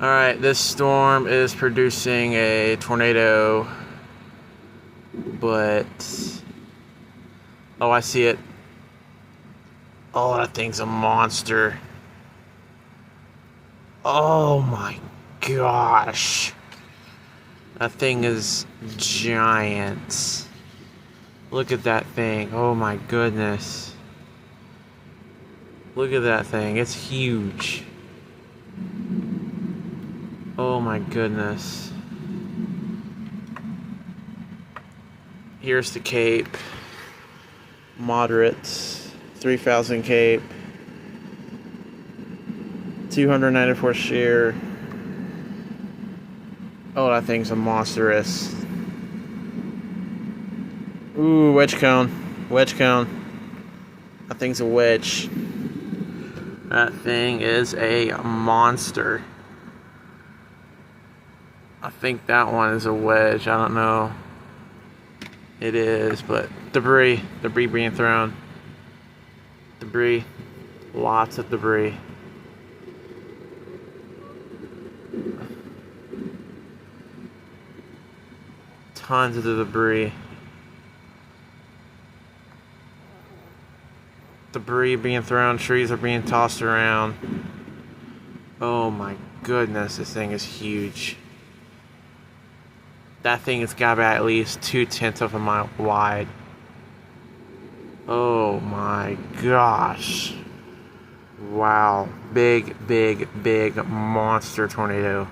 Alright, this storm is producing a tornado, but... Oh, I see it. Oh, that thing's a monster. Oh my gosh. That thing is giant. Look at that thing. Oh my goodness. Look at that thing. It's huge. Oh my goodness. Here's the Cape. Moderate. 3,000 Cape. 294 shear. Oh, that thing's a monstrous. Ooh, wedge cone. Wedge cone. That thing's a wedge. That thing is a monster. I think that one is a wedge. I don't know. It is, but debris. Debris being thrown. Debris. Lots of debris. Tons of the debris. Debris being thrown. Trees are being tossed around. Oh my goodness, this thing is huge. That thing has got to be at least 2/10 of a mile wide. Oh my gosh. Wow. Big, big, big monster tornado.